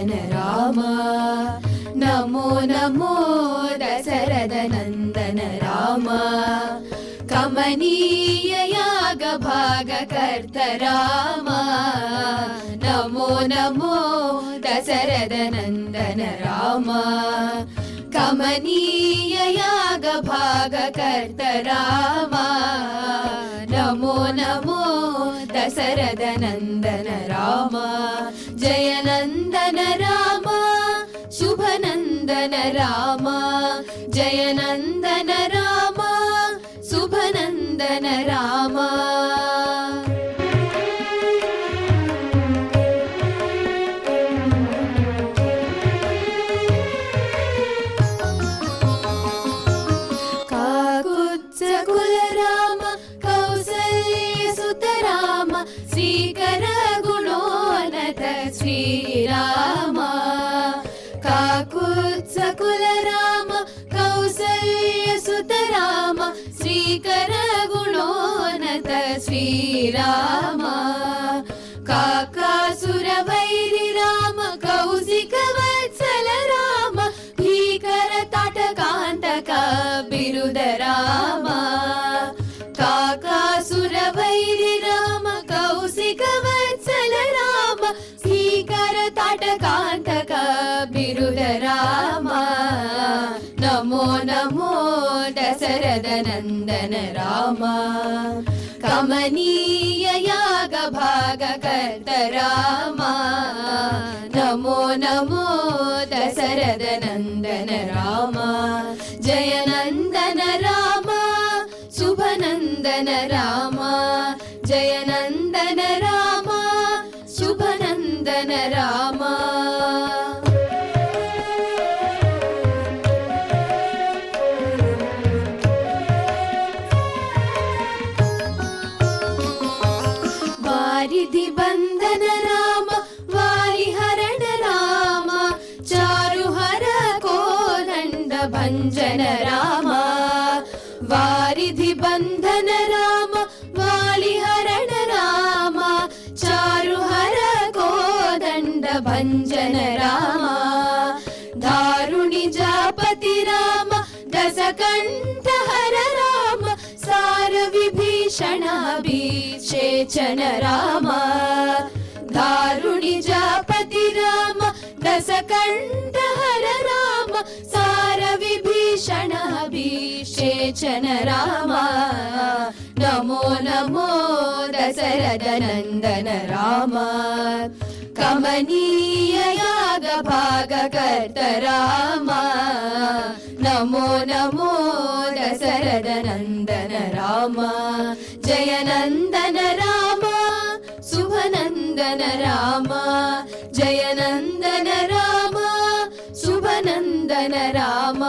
दशरथनन्दन राम नमो नमो दशरथनन्दन राम कमनीय याग भागकर्त राम नमो नमो दशरथनन्दन राम कमनीय याग भागकर्त राम नमो नमो दशरथनन्दन राम जय नन्दन राम शुभ नन्दन राम जय नन्दन राम शुभ नन्दन राम काकुत्सकुल राम कौसल्यसुत राम श्रीकर गुणोन्नत श्रीराम काकुत्सकुल राम कौसल्यसुत राम श्रीकर गुणोन्नत श्रीराम काकासुर वैरि राम कौशिक वत्सल राम भीकर ताटकान्तक बिरुद राम काकासुर वैरि राम कौशिक वत्सल राम भीकर ताटकान्तक बिरुद राम नमो नमो दशरथनन्दन राम कमनीय याग भागकर्त राम नमो नमो दशरथनन्दन राम जय नन्दन राम शुभ नन्दन राम जय नन्दन राम शुभ नन्दन राम वारिधि बंधन राम वारिहरण राम चारुहर कोदंड भंजन राम वारिधि बंधन राम वालिहरण राम चारुहर कोदंड भंजन राम दारुणि जापति राम दशकंठ हर राम सार विभीषण अभिषेचन राम दारुणि जापति राम दशकंठ हर राम सार विभीषण अभिषेचन राम नमो नमो दशरथनन्दन राम कमनीय याग भागकर्त राम नमो नमो दशरथनन्दन राम जय नन्दन राम शुभ नन्दन राम जय नन्दन राम शुभ नन्दन राम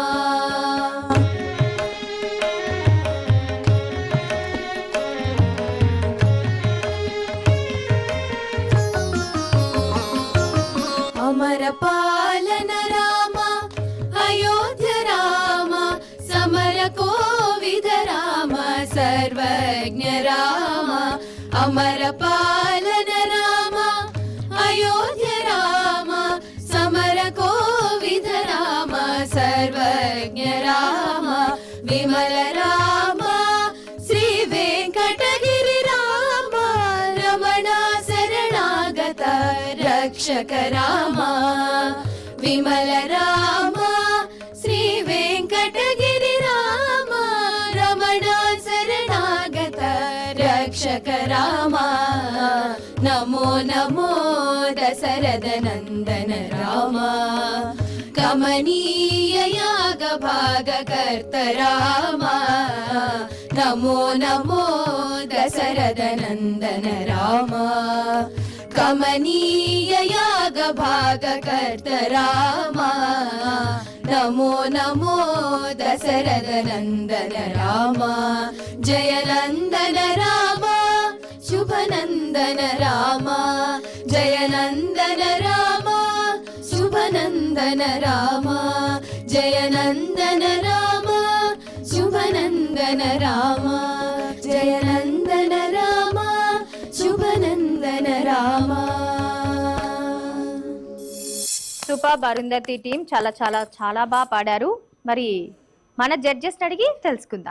अमर पालन राम अयोध्य राम समर कोविद राम सर्वज्ञ राम अमर पालन राम अयोध्य राम समर कोविद राम सर्वज्ञ राम विमल राम श्री वेंकटगिरि राम रमण शरणागत रक्षक राम विमल राम श्री वेंकटगिरि राम रमण शरणागत रक्षक राम नमो नमो दशरथनन्दन राम कमनीय याग भागकर्त राम नमो नमो दशरथनन्दन राम कमनीय याग भागकर्त राम नमो नमो दशरथनन्दन राम जय नन्दन राम शुभ नन्दन राम जय नन्दन राम शुभ नन्दन राम जय नन्दन राम शुभ नन्दन राम जय नन्दन राम शुभ नन्दन राम సూపర్ అరుంధతి టీం చాలా చాలా చాలా బాగా పాడారు. మరి మన జడ్జెస్ అడిగి తెలుసుకుందాం.